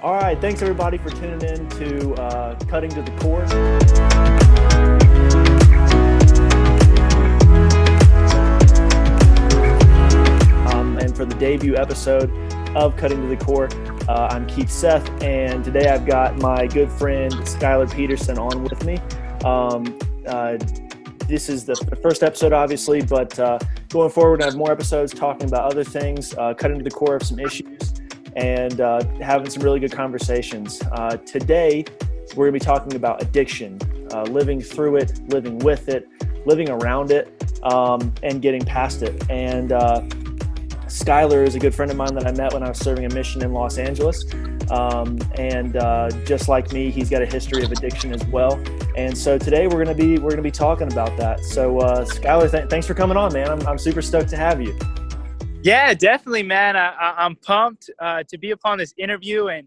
All right, thanks everybody for tuning in to Cutting to the Core. And for the debut episode of Cutting to the Core, I'm Keith Seth, and today I've got my good friend Skylar Petersen on with me. This is the first episode, obviously, but going forward, we're going to have more episodes talking about other things, cutting to the core of some issues, and having some really good conversations. Today, we're going to be talking about addiction, living through it, living with it, living around it, and getting past it. And Skylar is a good friend of mine that I met when I was serving a mission in Los Angeles. And just like me, he's got a history of addiction as well. And so today we're gonna be talking about that. So Skylar, thanks for coming on, man. I'm super stoked to have you. Yeah, definitely, man. I'm pumped to be upon this interview and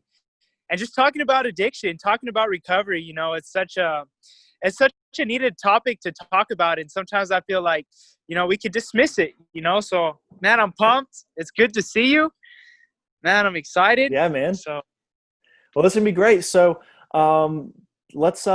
just talking about addiction, talking about recovery. You know, it's such a needed topic to talk about, and sometimes I feel like, you know, we could dismiss it. You know, so man, I'm pumped. It's good to see you, man. I'm excited. Yeah, man. So, well, this is gonna be great. So let's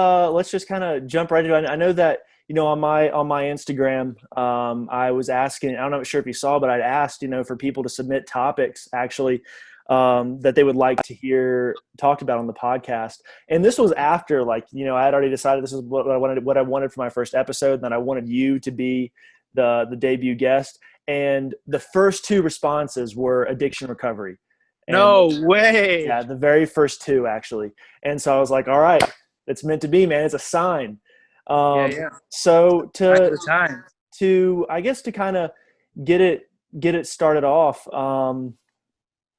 just kind of jump right into it. I know that, you know, on my Instagram, I was asking, I'm not sure if you saw, but I'd asked, you know, for people to submit topics actually that they would like to hear talked about on the podcast. And this was after, like, you know, I had already decided this is what I wanted for my first episode, and then I wanted you to be the debut guest. And the first two responses were addiction recovery. And, no way. Yeah, the very first two actually. And so I was like, all right, it's meant to be, man. It's a sign. Yeah. So to I guess to kind of get it started off,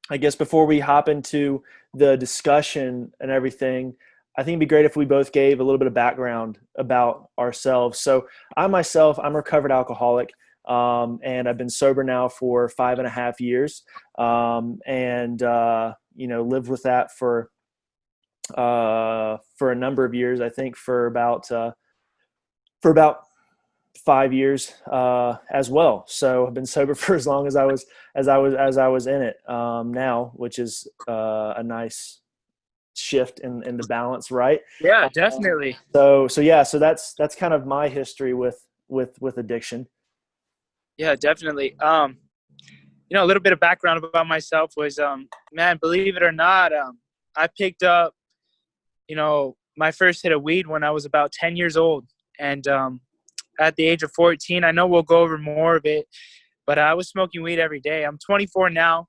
I guess before we hop into the discussion and everything, I think it'd be great if we both gave a little bit of background about ourselves. So I'm a recovered alcoholic, and I've been sober now for 5.5 years, and you know, lived with that for a number of years. I think for about 5 years as well. So I've been sober for as long as I was in it now, which is a nice shift in the balance, right? Yeah, definitely. So that's kind of my history with addiction. Yeah, definitely. You know, a little bit of background about myself was, man, believe it or not, I picked up, you know, my first hit of weed when I was about 10 years old. And at the age of 14, I know we'll go over more of it, but I was smoking weed every day. I'm 24 now.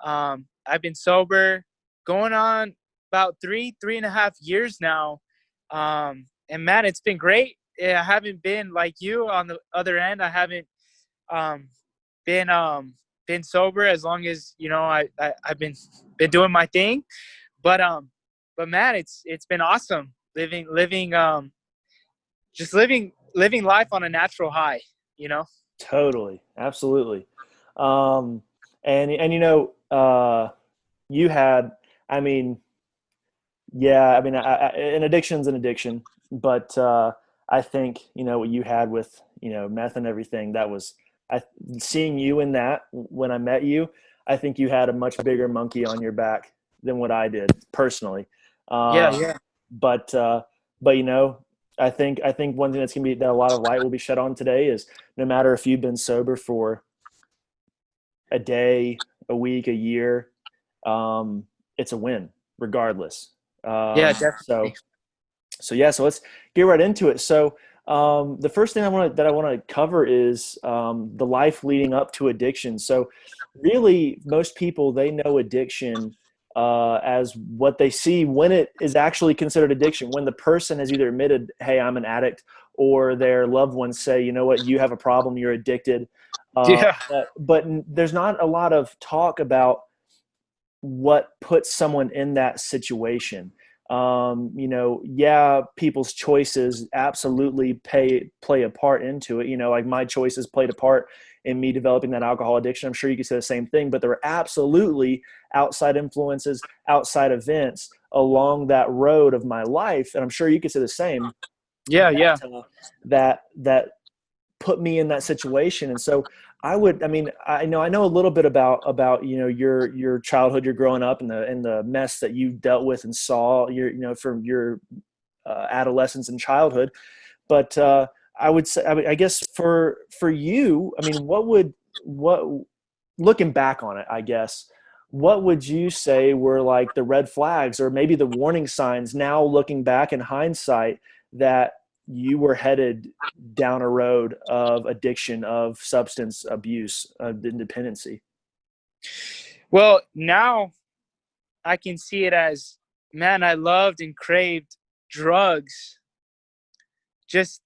I've been sober going on about 3.5 years now. And man, it's been great. I haven't been like you on the other end. I haven't been sober as long as, you know, I've been doing my thing. But man, it's been awesome living life on a natural high, you know? Totally. Absolutely. And you know, you had, I mean, yeah, I mean, an addiction's an addiction, but I think, you know, what you had with, you know, meth and everything, that was, seeing you in that when I met you, I think you had a much bigger monkey on your back than what I did personally. Yeah. But you know, I think one thing that a lot of light will be shed on today is no matter if you've been sober for a day, a week, a year, it's a win regardless. Yeah, definitely. So let's get right into it. So the first thing I want to cover is the life leading up to addiction. So really, most people, they know addiction as what they see when it is actually considered addiction, when the person has either admitted, hey, I'm an addict, or their loved ones say, you know what, you have a problem, you're addicted. Yeah. But there's not a lot of talk about what puts someone in that situation. You know, yeah, people's choices absolutely play a part into it. You know, like my choices played a part in me developing that alcohol addiction. I'm sure you could say the same thing, but there were absolutely outside influences, outside events along that road of my life. And I'm sure you could say the same. Yeah. That put me in that situation. And so I mean, I know a little bit about, your childhood, you're growing up, and the mess that you dealt with and saw from your adolescence and childhood. But I would say, I guess for you, I mean, what looking back on it, I guess, what would you say were like the red flags or maybe the warning signs now looking back in hindsight that you were headed down a road of addiction, of substance abuse, of independency? Well, now I can see it as, man, I loved and craved drugs. Just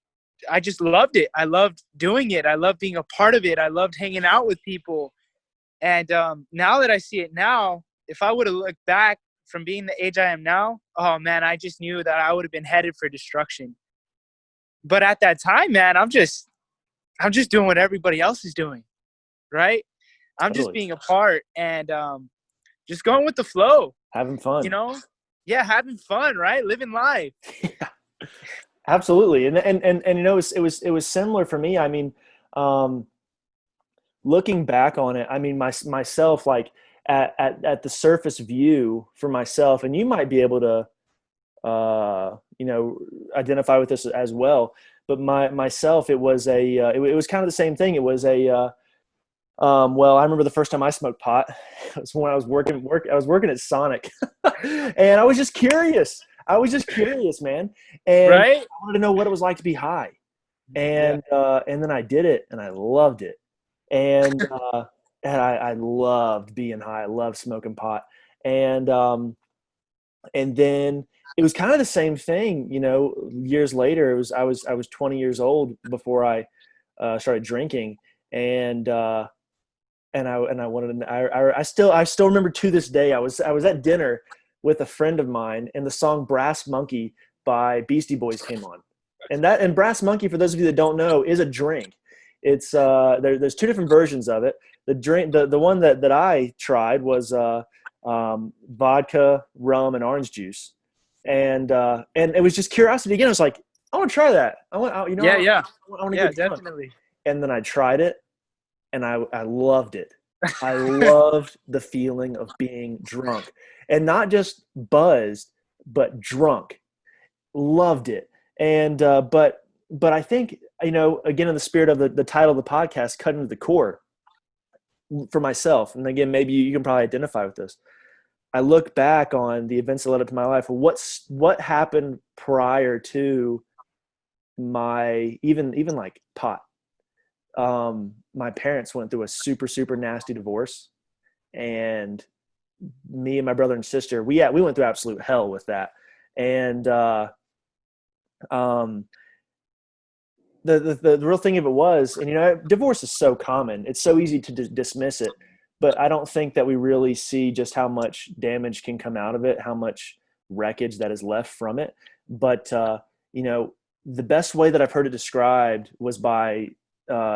I just loved it. I loved doing it. I loved being a part of it. I loved hanging out with people. And now that I see it now, if I would have looked back from being the age I am now, oh man, I just knew that I would have been headed for destruction. But at that time, man, I'm just doing what everybody else is doing, right? I'm just Totally. being a part and just going with the flow, Having fun. Yeah, having fun, right? Living life. Yeah, absolutely. And it was similar for me. I mean, looking back on it, I mean, myself, like at the surface view for myself, and you might be able to, identify with this as well. But myself, it was it was kind of the same thing. It was well, I remember the first time I smoked pot. It was when I was working at Sonic, and I was just curious. Man, and Right? I wanted to know what it was like to be high. And then I did it, and I loved it. And I loved being high. I loved smoking pot. And then it was kind of the same thing, years later. I was 20 years old before I started drinking, and I wanted to, I still remember to this day. I was at dinner with a friend of mine, and the song "Brass Monkey" by Beastie Boys came on. And Brass Monkey, for those of you that don't know, is a drink. It's there's two different versions of it. The drink, the one that I tried was vodka, rum, and orange juice, and it was just curiosity again. I was like, I want to try that. I want, Yeah, I want to get drunk. definitely. And then I tried it, and I loved it. I loved the feeling of being drunk, and not just buzzed, but drunk. Loved it. And but I think, again, in the spirit of the title of the podcast, "Cutting to the Core," for myself, and again, maybe you can probably identify with this. I look back on the events that led up to my life. What happened prior to my even like pot? My parents went through a super, super nasty divorce, and me and my brother and sister, we went through absolute hell with that. And the real thing of it was, and divorce is so common. It's so easy to dismiss it, but I don't think that we really see just how much damage can come out of it, how much wreckage that is left from it. But the best way that I've heard it described was by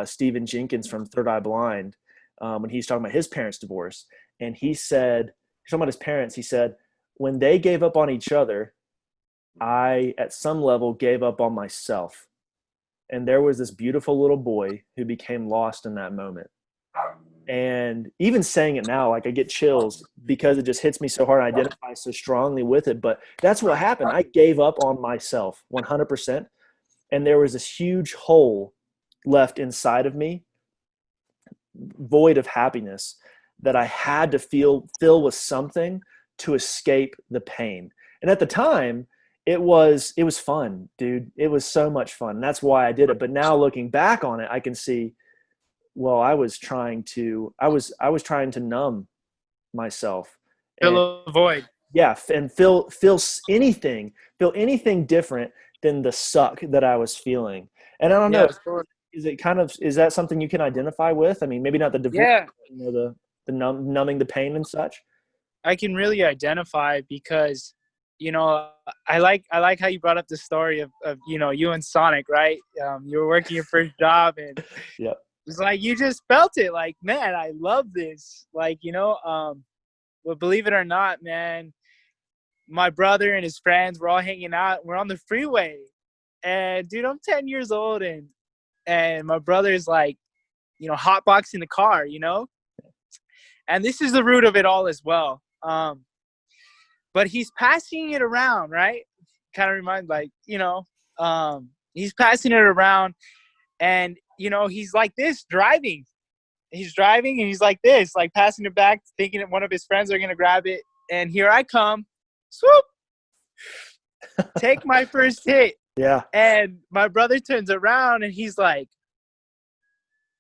Stephen Jenkins from Third Eye Blind, when he's talking about his parents' divorce. And he's talking about his parents, he said, when they gave up on each other, I, at some level, gave up on myself. And there was this beautiful little boy who became lost in that moment. And even saying it now, like, I get chills because it just hits me so hard. I identify so strongly with it. But that's what happened. I gave up on myself 100%. And there was this huge hole left inside of me, void of happiness, that I had to fill with something to escape the pain. And at the time, it was fun, dude. It was so much fun. And that's why I did it. But now looking back on it, I can see, well, I was trying to numb myself. Fill a void. Yeah, and feel anything different than the suck that I was feeling. And I don't know, is that something you can identify with? I mean, maybe not the divorce, the numbing the pain and such. I can really identify because, I like how you brought up the story of you and Sonic, right? You were working your first job, and yep. It's like you just felt it. Like, man, I love this. Like, but believe it or not, man, my brother and his friends were all hanging out. We're on the freeway, and dude, I'm 10 years old, and and my brother's like, hotboxing the car, and this is the root of it all as well. But he's passing it around, right? Kind of reminds, like, he's passing it around, and, he's like this driving. He's driving, and he's like this, like passing it back, thinking that one of his friends are going to grab it. And here I come, swoop, take my first hit. Yeah. And my brother turns around, and he's like,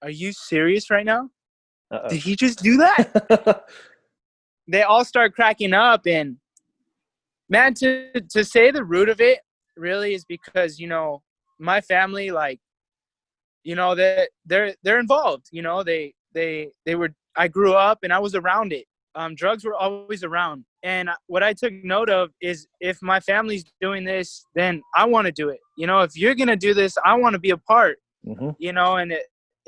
are you serious right now? Uh-oh. Did he just do that? They all start cracking up. And man, to say the root of it really is because, my family, like, that they're involved. I grew up and I was around it. Drugs were always around. And what I took note of is, if my family's doing this, then I want to do it. If you're going to do this, I want to be a part, and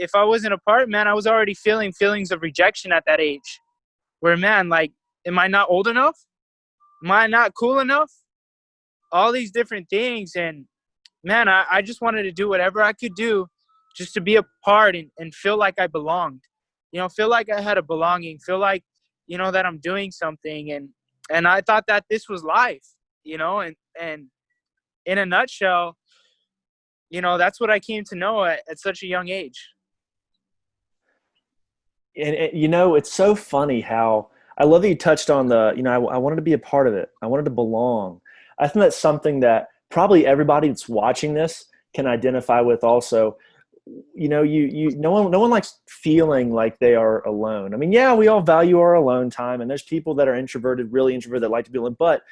if I wasn't a part, man, I was already feeling feelings of rejection at that age where, man, like, am I not old enough? Am I not cool enough? All these different things. And man, I just wanted to do whatever I could do just to be a part and feel like I belonged, feel like I had a belonging, feel like, that I'm doing something. And I thought that this was life, and in a nutshell, that's what I came to know at such a young age. And it's so funny how I love that you touched on I wanted to be a part of it. I wanted to belong. I think that's something that probably everybody that's watching this can identify with also. No one likes feeling like they are alone. I mean, yeah, we all value our alone time, and there's people that are introverted, really introverted, that like to be alone. But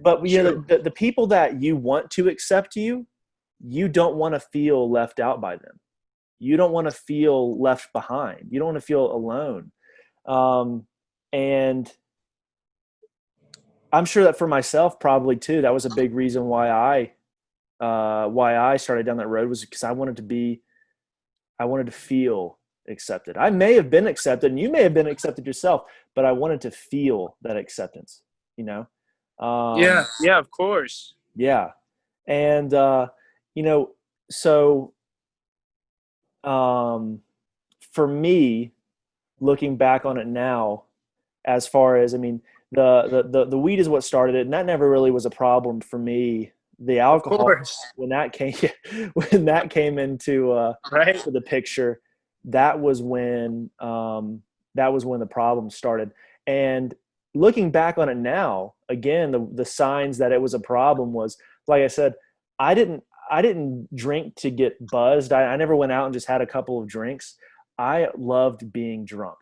the people that you want to accept you don't want to feel left out by them. You don't want to feel left behind. You don't want to feel alone. And I'm sure that for myself, probably too, that was a big reason why I started down that road, was because I wanted to feel accepted. I may have been accepted, and you may have been accepted yourself, but I wanted to feel that acceptance, Yeah, of course. Yeah. And, so for me, looking back on it now, as far as, I mean, the weed is what started it, and that never really was a problem for me. The alcohol, when that came into right, to the picture, that was when the problem started. And looking back on it now, again, the signs that it was a problem was, like I said, I didn't drink to get buzzed. I never went out and just had a couple of drinks. I loved being drunk,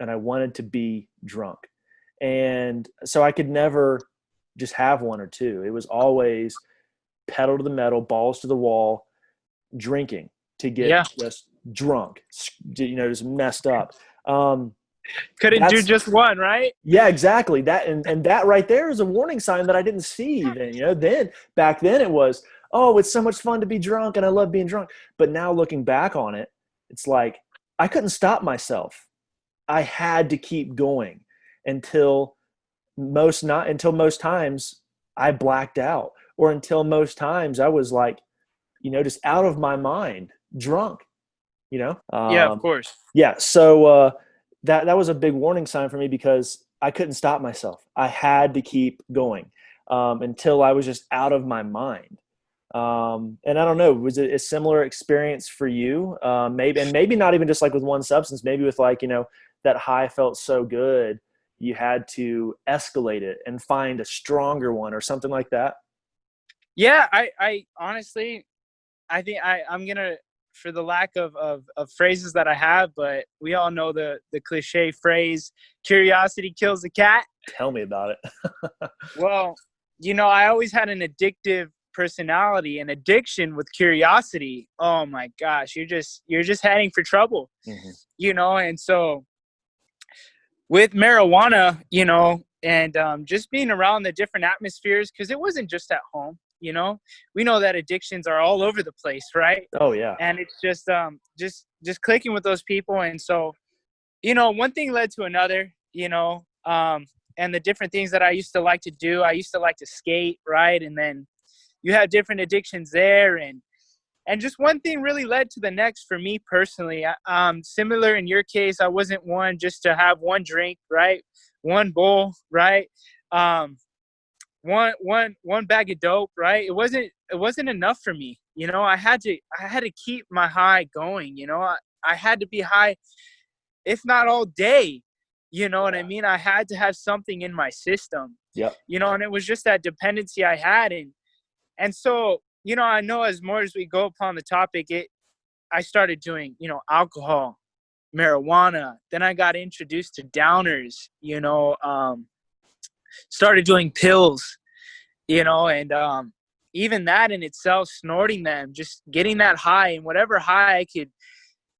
and I wanted to be drunk. And so I could never just have one or two. It was always pedal to the metal, balls to the wall, drinking to get just drunk, just messed up. Couldn't do just one, right? Yeah, exactly. That and that right there is a warning sign that I didn't see then. Then back then it was, oh, it's so much fun to be drunk and I love being drunk. But now looking back on it, it's like I couldn't stop myself. I had to keep going until most times I blacked out, or until most times I was like, just out of my mind, drunk, Yeah, of course. Yeah. So that was a big warning sign for me, because I couldn't stop myself. I had to keep going until I was just out of my mind. And I don't know, was it a similar experience for you? Maybe not even just like with one substance, maybe with like, that high felt so good, you had to escalate it and find a stronger one or something like that. Yeah, I honestly, I think I'm going to, for the lack of phrases that I have, but we all know the cliche phrase, curiosity kills the cat. Tell me about it. Well, I always had an addictive personality, and addiction with curiosity. Oh my gosh, you're just heading for trouble, and so with marijuana, and just being around the different atmospheres, because it wasn't just at home. We know that addictions are all over the place, right? Oh yeah. And it's just clicking with those people. And so, one thing led to another, and the different things that I used to like to do. I used to like to skate, right? And then you have different addictions there. And And just one thing really led to the next for me personally. Similar in your case, I wasn't one just to have one drink, right? One bowl, right? Um, one bag of dope, right? It wasn't enough for me. I had to keep my high going. I had to be high, if not all day. You know what I mean? I had to have something in my system. Yep. And it was just that dependency I had, and so I know as more as we go upon the topic, I started doing alcohol, marijuana. Then I got introduced to downers. Started doing pills. And even that in itself, snorting them, just getting that high, and whatever high I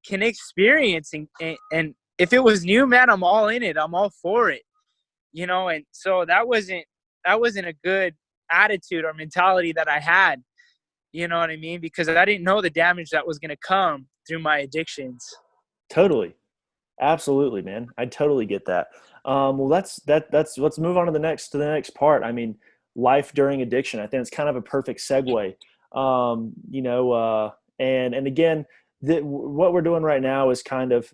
can experience, and if it was new, man, I'm all in it. I'm all for it. And so that wasn't a good attitude or mentality that I had. You know what I mean? Because I didn't know the damage that was going to come through my addictions. Totally. Absolutely, man. I totally get that. Well, that's let's move on to the next part. I mean, life during addiction. I think it's kind of a perfect segue. And again, what we're doing right now is kind of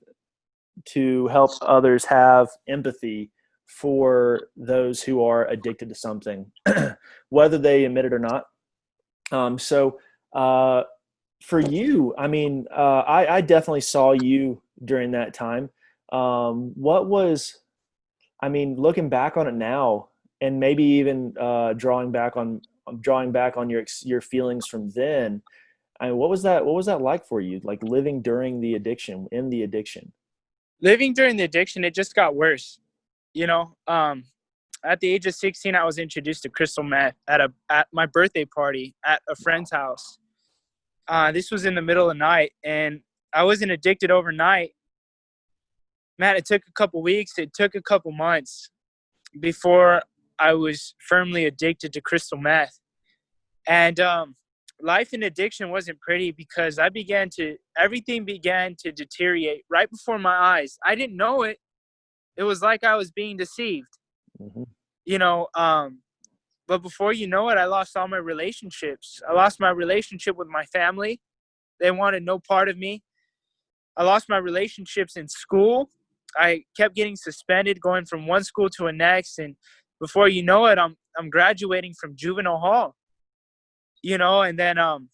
to help others have empathy for those who are addicted to something, whether they admit it or not. So for you, I mean, I definitely saw you during that time. What was, I mean, looking back on it now, and maybe even drawing back on your feelings from then. I mean, what was that like for you? Like living during the addiction, in the addiction. Living during the addiction, it just got worse. You know, at the age of 16, I was introduced to crystal meth at my birthday party at a friend's house. This was in the middle of the night, and I wasn't addicted overnight. Man, it took a couple weeks. It took a couple months before I was firmly addicted to crystal meth. And life in addiction wasn't pretty because everything began to deteriorate right before my eyes. I didn't know it. It was like I was being deceived, Hmm. you know. But before you know it, I lost all my relationships. I lost my relationship with my family. They wanted no part of me. I lost my relationships in school. I kept getting suspended, going from one school to a next, and before you know it, I'm graduating from juvenile hall. And then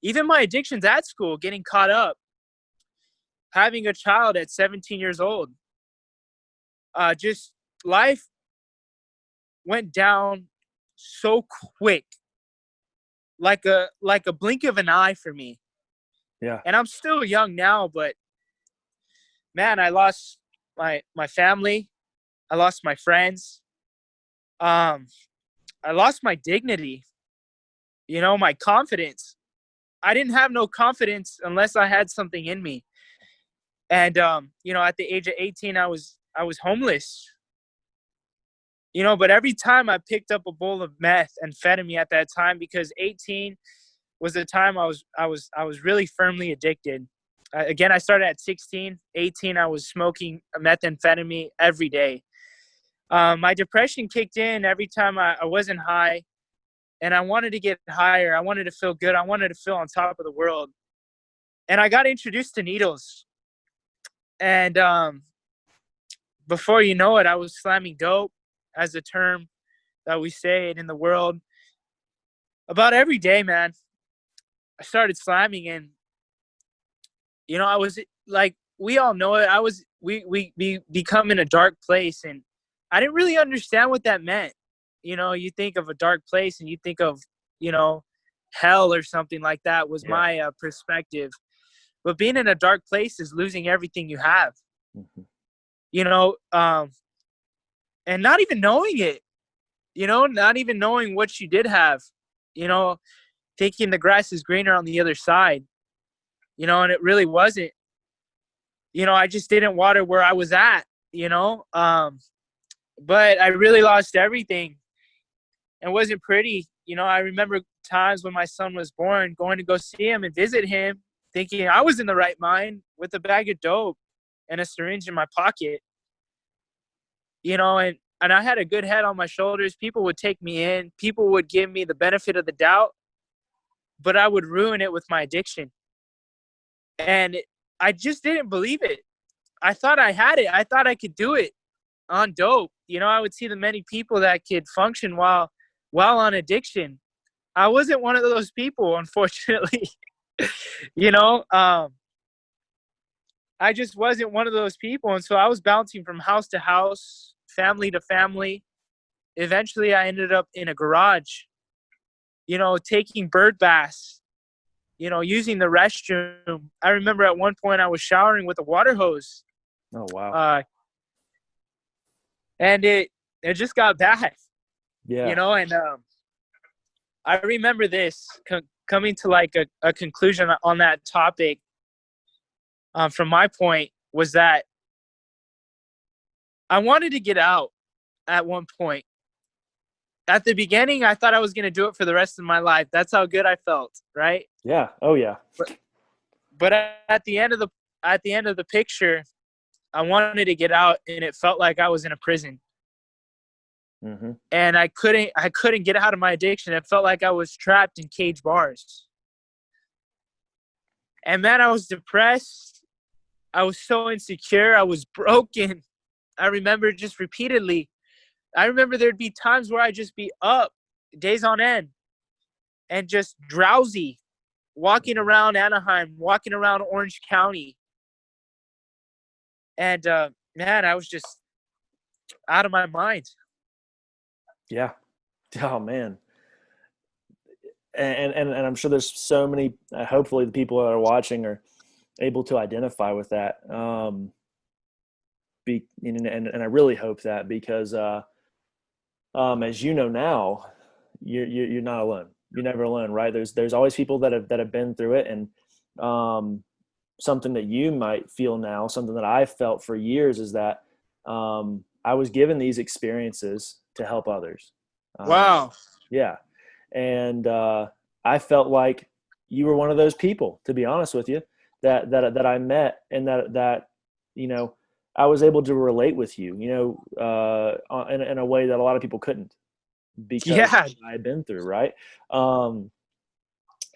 even my addictions at school, getting caught up, having a child at 17 years old, just life went down so quick, like a blink of an eye for me. Yeah. And I'm still young now, but man, I lost my family. I lost my friends. Um, I lost my dignity, my confidence. I didn't have no confidence unless I had something in me. And at the age of 18, I was homeless. But every time I picked up a bowl of meth and amphetamine at that time, because 18 was the time I was really firmly addicted. Again, I started at 16. 18, I was smoking methamphetamine every day. My depression kicked in every time I wasn't high, and I wanted to get higher. I wanted to feel good. I wanted to feel on top of the world. And I got introduced to needles. And before you know it, I was slamming dope, as a term that we say it in the world. About every day, man, I started slamming, and I was like, we all know it. We become in a dark place, and I didn't really understand what that meant. You think of a dark place, and you think of you know hell or something like that. Was Yeah. my perspective. But being in a dark place is losing everything you have. Hmm. You know, and not even knowing it. Not even knowing what you did have. You know, thinking the grass is greener on the other side. And it really wasn't. I just didn't water where I was at. But I really lost everything, and wasn't pretty. I remember times when my son was born, going to go see him and visit him, thinking I was in the right mind with a bag of dope and a syringe in my pocket. And I had a good head on my shoulders. People would take me in. People would give me the benefit of the doubt. but I would ruin it with my addiction. And I just didn't believe it. I thought I had it. I thought I could do it on dope. You know, I would see the many people that could function while on addiction. I wasn't one of those people, unfortunately. You know, I just wasn't one of those people. And so I was bouncing from house to house, family to family. Eventually, I ended up in a garage, you know, taking bird baths, you know, using the restroom. I remember at one point I was showering with a water hose. Oh, wow. And it just got bad, Yeah. you know, and I remember this coming to like a conclusion on that topic. From my point was that I wanted to get out at one point. At the beginning, I thought I was going to do it for the rest of my life. That's how good I felt, right? Yeah. Oh, yeah. But at the end of the picture, I wanted to get out, and it felt like I was in a prison. Mm-hmm. And I couldn't get out of my addiction. It felt like I was trapped in cage bars. And man, I was depressed. I was so insecure. I was broken. I remember just repeatedly. I remember there'd be times where I'd just be up days on end and just drowsy, walking around Anaheim, walking around Orange County. And man, I was just out of my mind. Yeah. Oh, man. And I'm sure there's so many, hopefully the people that are watching are able to identify with that. And I really hope that, because as you know now, you're not alone. You're never alone, right? There's always people that have been through it, and something that you might feel now, something that I've felt for years, is that I was given these experiences to help others. Wow. Yeah. And I felt like you were one of those people, to be honest with you, that I met, and that you know, I was able to relate with you, you know, in a way that a lot of people couldn't, because I had been through, right? You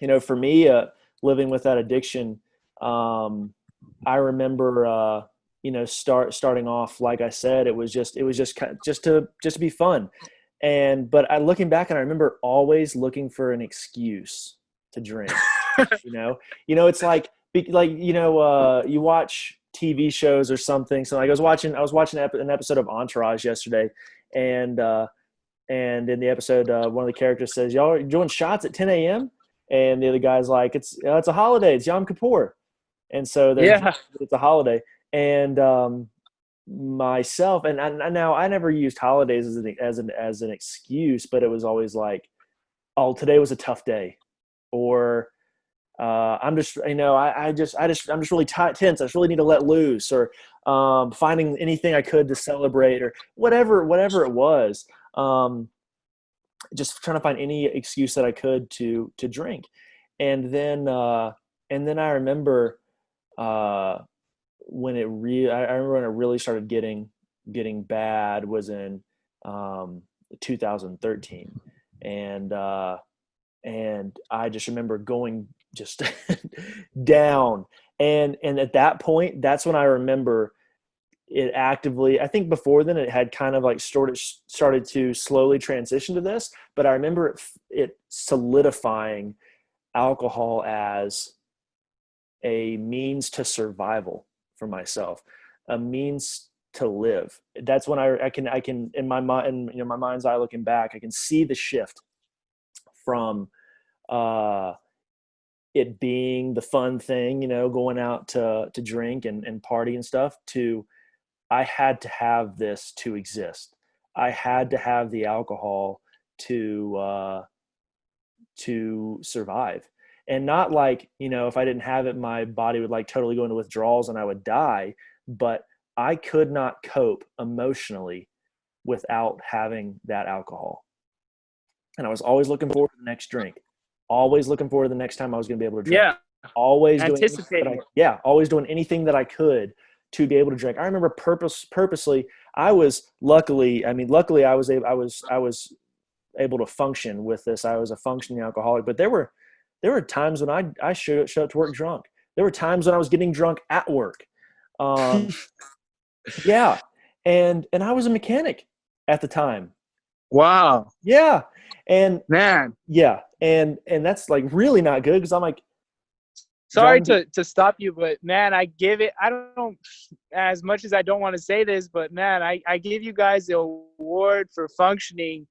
know, for me, living with that addiction, I remember, you know, starting off, like I said, it was just to be fun. But looking back, and I remember always looking for an excuse to drink. It's like, you know, you watch TV shows or something. So like I was watching an episode of Entourage yesterday, and in the episode, one of the characters says, "Y'all are doing shots at 10 a.m." And the other guy's like, "It's a holiday. It's Yom Kippur." And so it's a holiday. And myself, and now I never used holidays as an excuse, but it was always like, "Oh, today was a tough day," or I'm just, you know, I'm just really tense. I just really need to let loose, or finding anything I could to celebrate, or whatever it was. Just trying to find any excuse that I could to drink. And then I remember when it really started getting bad was in 2013. And I just remember going just down. And at that point, that's when I remember it actively. I think before then it had kind of like started to slowly transition to this, but I remember it solidifying alcohol as a means to survival for myself, a means to live. That's when I can in my mind, you know, my mind's eye looking back, I can see the shift from it being the fun thing, you know, going out to drink and party and stuff, to I had to have this to exist. I had to have the alcohol to survive. And not like, you know, if I didn't have it, my body would like totally go into withdrawals and I would die. But I could not cope emotionally without having that alcohol. And I was always looking forward to the next drink, always looking forward to the next time I was going to be able to drink. Yeah. Always anticipating. always doing anything that I could to be able to drink. I remember purposely, I was luckily I was able to function with this. I was a functioning alcoholic, but there were there were times when I showed up to work drunk. There were times when I was getting drunk at work. Um, yeah, and I was a mechanic at the time. Wow, Yeah, and man. yeah, and that's like really not good because I'm like Sorry driving. to stop you, but man, I give it. I don't, as much as I don't want to say this, but man, I give you guys the award for functioning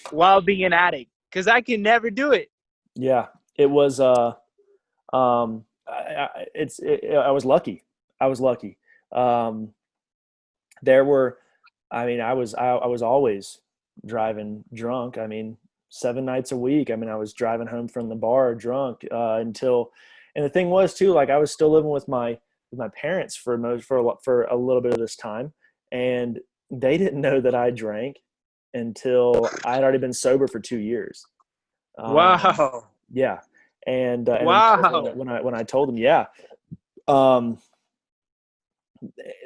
while being an addict because I can never do it. Yeah, it was. I was lucky. I was lucky. Um, there were, I mean, I was always driving drunk. I mean, 7 nights a week. I mean, I was driving home from the bar drunk until, and the thing was too, like I was still living with my parents for a little bit of this time, and they didn't know that I drank until I had already been sober for 2 years. Um, Wow, yeah, and then that was wow. when I told them, yeah. Um,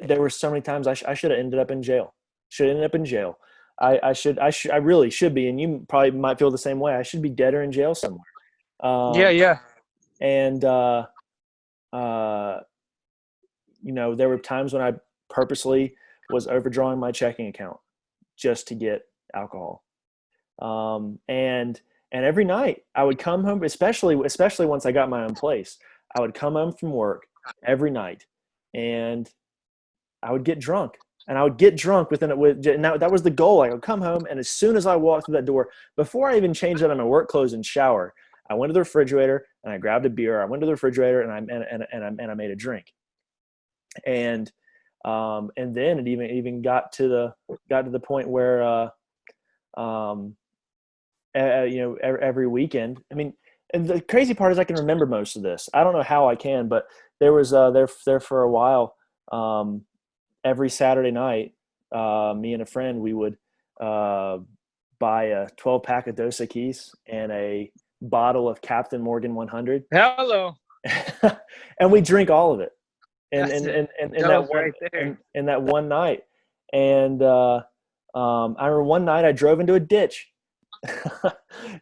there were so many times I should have ended up in jail. Should have ended up in jail. I really should be, and you probably might feel the same way. I should be dead or in jail somewhere. Yeah, Um, yeah. and uh, there were times when I purposely was overdrawing my checking account just to get alcohol. And every night I would come home, especially once I got my own place, I would come home from work every night, and I would get drunk. And I would get drunk and that was the goal. I would come home, and as soon as I walked through that door, before I even changed out of my work clothes and shower, I went to the refrigerator and I grabbed a beer. I went to the refrigerator and I made a drink. And then it even got to the point where um, every weekend. I mean, and the crazy part is I can remember most of this. I don't know how I can, but there was there for a while. Every Saturday night, me and a friend, we would uh, buy a 12-pack of Dos Equis and a bottle of Captain Morgan 100, Hello. and we drink all of it. And That's and a and, and, and that dose one right there. and that one night, and I remember one night I drove into a ditch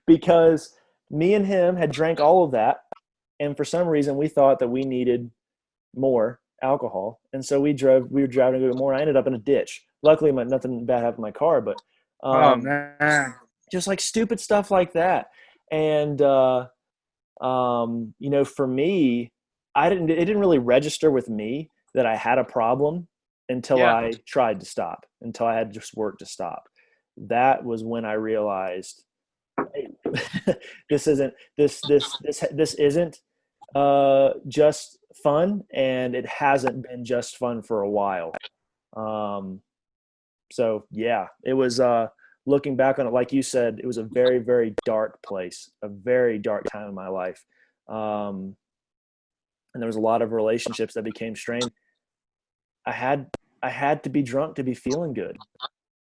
because me and him had drank all of that, and for some reason we thought that we needed more alcohol, and so we were driving a bit more. I ended up in a ditch. Luckily nothing bad happened to my car, but Oh um, man. just like stupid stuff like that. And for me, it didn't really register with me that I had a problem until Yeah. I tried to stop, until I had just work to stop. That was when I realized, hey, this isn't just fun, and it hasn't been just fun for a while. Um, so yeah, it was looking back on it, like you said, it was a very, very dark place, a very dark time in my life. Um, and there was a lot of relationships that became strained. I had I had to be drunk to be feeling good.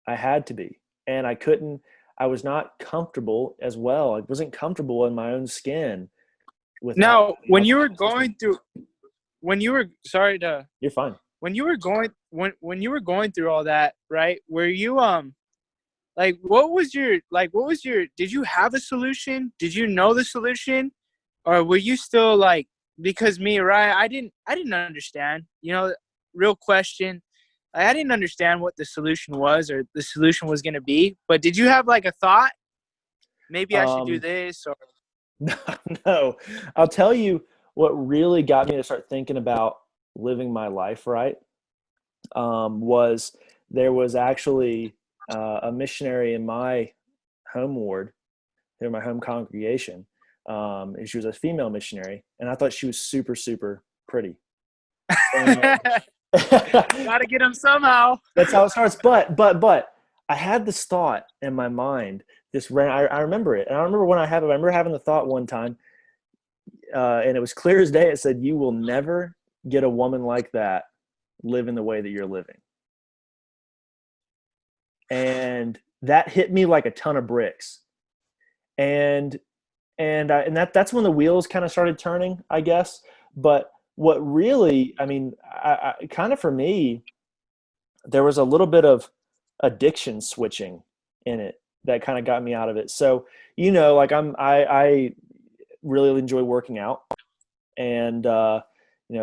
I had to be. And I couldn't I was not comfortable as well. I wasn't comfortable in my own skin without Now, having when you alcohol were in my system. going through, when you were sorry to, You're fine. when you were going when you were going through all that, right? Were you like what was your did you have a solution? Did you know the solution? Or were you still like, because me, right? I didn't understand. Real question. I didn't understand what the solution was or the solution was going to be. But did you have like a thought? Maybe I should do Um, this or no, I'll tell you what really got me to start thinking about living my life right. Was there was actually a missionary in my home ward, in my home congregation. And she was a female missionary, and I thought she was super, super pretty. And gotta get them somehow. that's how it starts. But I had this thought in my mind. I remember it, and I remember I remember having the thought one time, and it was clear as day. It said, "You will never get a woman like that living the way that you're living." And that hit me like a ton of bricks. And that's when the wheels kind of started turning, I guess. But what really, I mean, I kind of for me, there was a little bit of addiction switching in it that kind of got me out of it. So, like really enjoy working out, and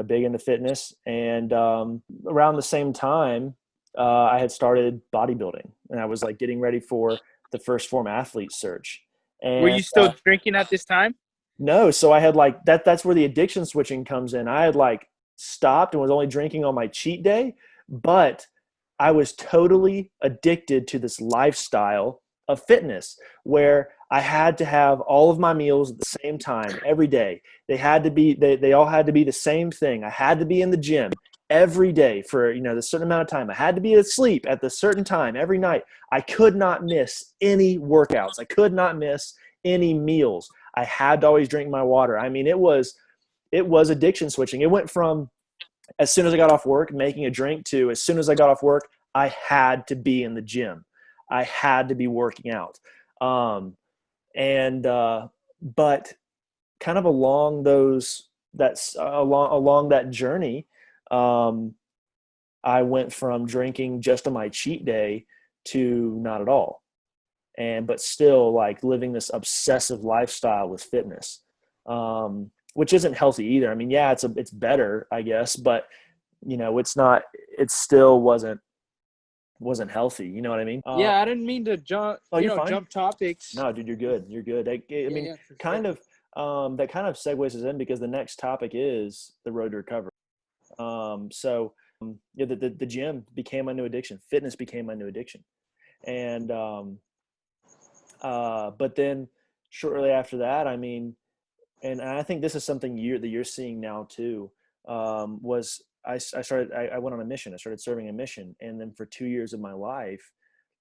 big into fitness. And around the same time, I had started bodybuilding, and I was like getting ready for the first form athlete search. Were And you still drinking at this time? no, so I had like that's where the addiction switching comes in. I had like stopped and was only drinking on my cheat day, but I was totally addicted to this lifestyle of fitness where I had to have all of my meals at the same time every day. They had to be they all had to be the same thing. I had to be in the gym every day for the certain amount of time. I had to be asleep at the certain time every night. I could not miss any workouts. I could not miss any meals. I had to always drink my water. I mean, it was addiction switching. It went from as soon as I got off work making a drink to as soon as I got off work, I had to be in the gym. I had to be working out. But kind of along that journey, I went from drinking just on my cheat day to not at all. But still like living this obsessive lifestyle with fitness, which isn't healthy either. I mean, yeah, it's better, I guess, but it still wasn't healthy. You know what I mean? Yeah, I didn't mean to jump, you're fine. jump topics. No, dude, you're good. You're good. I mean, yeah, kind of, that kind of segues us in because the next topic is the road to recovery. The gym became my new addiction. Fitness became my new addiction. And, but then shortly after that, I mean, and I think this is something that you're seeing now too, was I went on a mission. I started serving a mission. And then for 2 years of my life,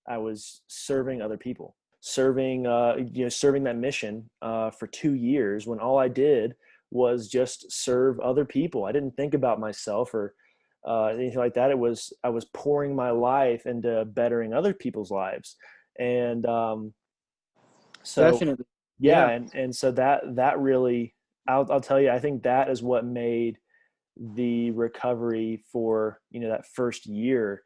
I was serving other people, serving that mission for 2 years when all I did was just serve other people. I didn't think about myself or anything like that. I was pouring my life into bettering other people's lives. And so Definitely. yeah. And so that really, I'll tell you, I think that is what made the recovery for, that first year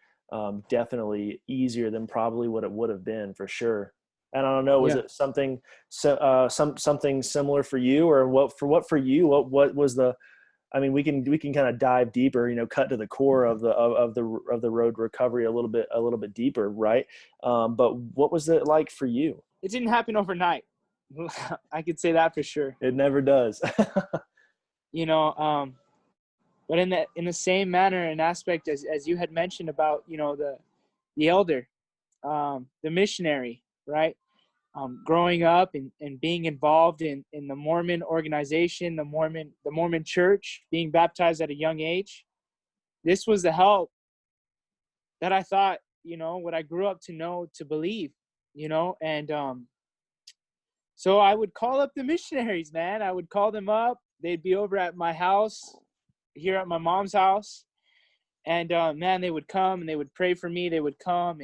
definitely easier than probably what it would have been for sure. And I don't know, was it something something similar for you, or what for you? What was the? I mean, we can kind of dive deeper, cut to the core of the road recovery a little bit deeper, right? But what was it like for you? It didn't happen overnight. I could say that for sure. It never does. But in the same manner and aspect as you had mentioned about, the elder, the missionary, right? Growing up and being involved in the Mormon organization, the Mormon church, being baptized at a young age. This was the help that I thought, what I grew up to know, to believe, and so I would call up the missionaries, man. I would call them up. They'd be over at my house, here at my mom's house. And man, they would come and they would pray for me. They would come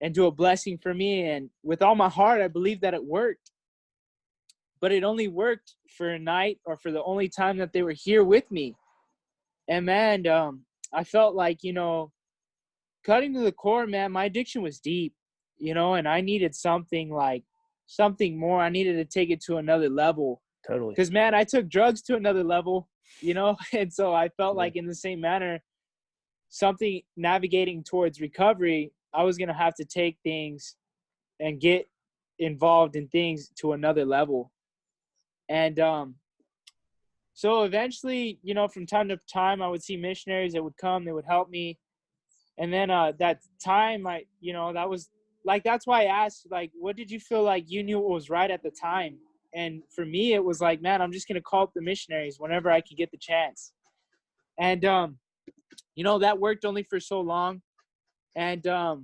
and do a blessing for me. And with all my heart, I believed that it worked. But it only worked for a night, or for the only time that they were here with me. And man, I felt like, cutting to the core, man, my addiction was deep, and I needed something more. I needed to take it to another level. Totally. Because, man, I took drugs to another level, and so I felt like in the same manner, something navigating towards recovery, I was going to have to take things and get involved in things to another level. And so eventually, from time to time, I would see missionaries that would come, they would help me. And then that time, that's why I asked, like, what did you feel like you knew what was right at the time? And for me, it was like, man, I'm just going to call up the missionaries whenever I could get the chance. And, that worked only for so long. And, I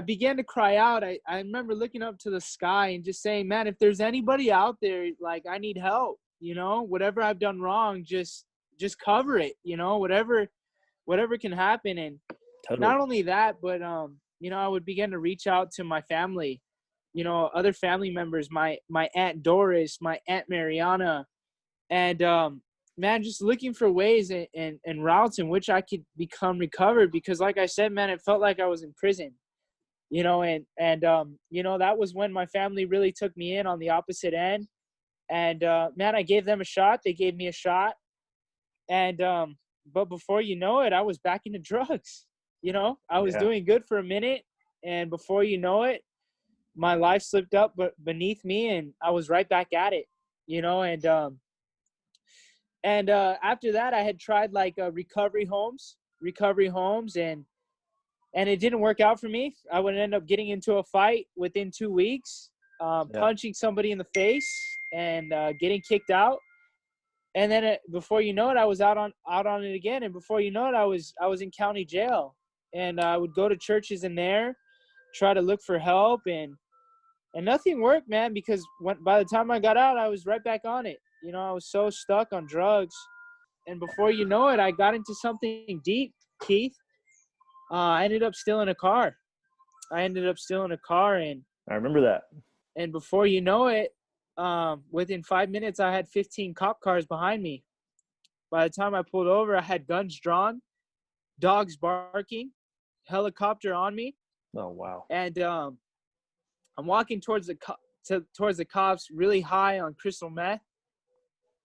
began to cry out. I remember looking up to the sky and just saying, man, if there's anybody out there, like, I need help, whatever I've done wrong, just cover it, whatever can happen. And Totally. Not only that, but, I would begin to reach out to my family, other family members, my Aunt Doris, my Aunt Mariana, and, man, just looking for ways and routes in which I could become recovered. Because like I said, man, it felt like I was in prison, and that was when my family really took me in on the opposite end. And man, I gave them a shot. They gave me a shot. And but before you know it, I was back into drugs. I was doing good for a minute, and before you know it, my life slipped up beneath me, and I was right back at it. And after that, I had tried like recovery homes, and it didn't work out for me. I would end up getting into a fight within 2 weeks, punching somebody in the face, and getting kicked out. And then before you know it, I was out on it again. And before you know it, I was in county jail, and I would go to churches in there, try to look for help, and nothing worked, man. Because by the time I got out, I was right back on it. I was so stuck on drugs, and before you know it, I got into something deep, Keith. I ended up stealing a car. And I remember that. And before you know it, within 5 minutes, I had 15 cop cars behind me. By the time I pulled over, I had guns drawn, dogs barking, helicopter on me. Oh, wow. And I'm walking towards the cops, really high on crystal meth.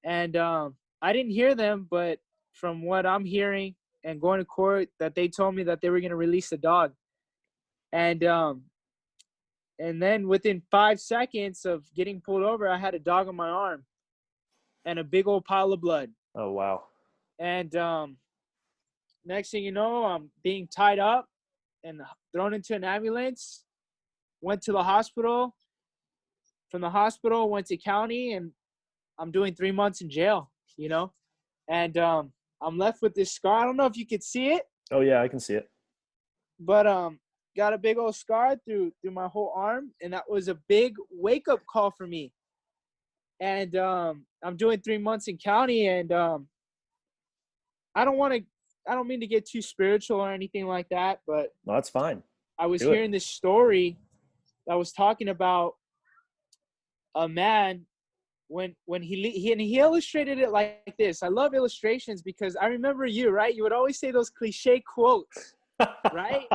And I didn't hear them, but from what I'm hearing and going to court, that they told me that they were going to release the dog. And then within 5 seconds of getting pulled over, I had a dog on my arm and a big old pile of blood. Oh, wow. And next thing you know, I'm being tied up and thrown into an ambulance, went to the hospital. From the hospital, went to county, and I'm doing 3 months in jail, And I'm left with this scar. I don't know if you could see it. Oh, yeah, I can see it. But got a big old scar through my whole arm, and that was a big wake-up call for me. And I'm doing 3 months in county, and I don't mean to get too spiritual or anything like that, but no, that's fine. I was hearing this story that was talking about a man when he illustrated it like this. I love illustrations because I remember you, right? You would always say those cliche quotes, right?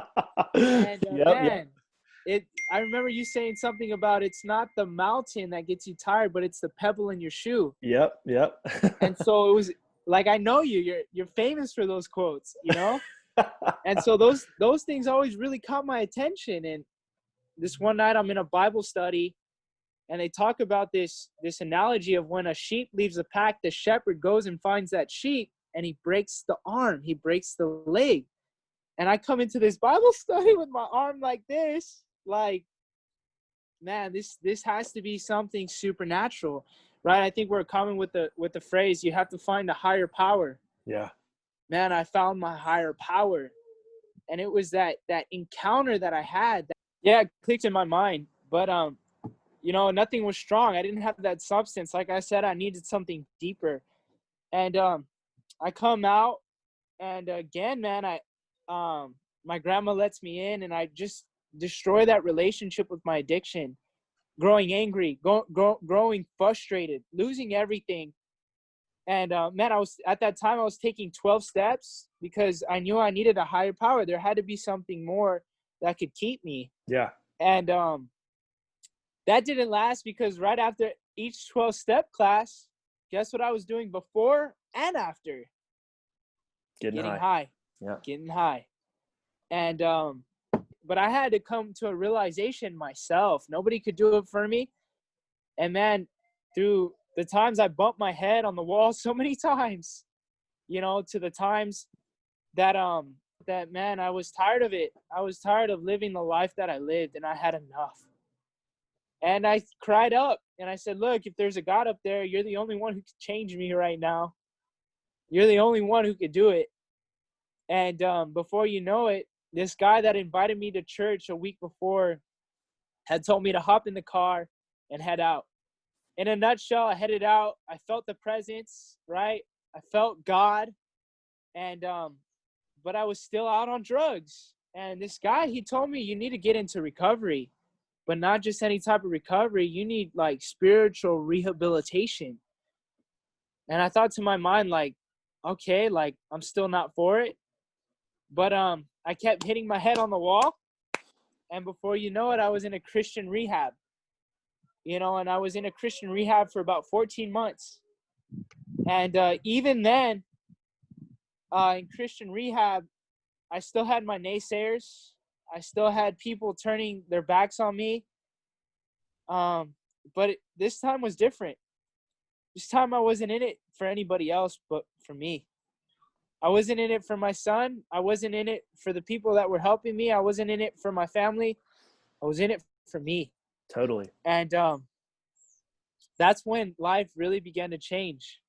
And I remember you saying something about it's not the mountain that gets you tired, but it's the pebble in your shoe. Yep. And so it was like, I know you're famous for those quotes, And so those things always really caught my attention. And this one night I'm in a Bible study, and they talk about this analogy of when a sheep leaves a pack, the shepherd goes and finds that sheep, and he breaks the arm, he breaks the leg. And I come into this Bible study with my arm like this, like, man, this has to be something supernatural, right? I think we're common with the phrase, you have to find a higher power. Yeah. Man, I found my higher power. And it was that encounter that I had. It clicked in my mind. But nothing was strong. I didn't have that substance. Like I said, I needed something deeper. And I come out, and again, man, my grandma lets me in, and I just destroy that relationship with my addiction, growing angry, growing frustrated, losing everything. And man, at that time I was taking 12 steps because I knew I needed a higher power. There had to be something more that could keep me. Yeah. And that didn't last, because right after each 12-step class, guess what I was doing before and after? Getting high. Yeah. Getting high. And but I had to come to a realization myself. Nobody could do it for me. And man, through the times I bumped my head on the wall so many times, to the times that man, I was tired of it. I was tired of living the life that I lived, and I had enough. And I cried up, and I said, look, if there's a God up there, you're the only one who could change me right now. You're the only one who could do it. And before you know it, this guy that invited me to church a week before had told me to hop in the car and head out. In a nutshell, I headed out. I felt the presence, right? I felt God. And but I was still out on drugs. And this guy, he told me, you need to get into recovery. But not just any type of recovery. You need like spiritual rehabilitation. And I thought to my mind, like, okay, like I'm still not for it. But I kept hitting my head on the wall. And before you know it, I was in a Christian rehab. and I was in a Christian rehab for about 14 months. And even then, in Christian rehab, I still had my naysayers. I still had people turning their backs on me. But this time was different. This time I wasn't in it for anybody else but for me. I wasn't in it for my son. I wasn't in it for the people that were helping me. I wasn't in it for my family. I was in it for me. Totally. And that's when life really began to change,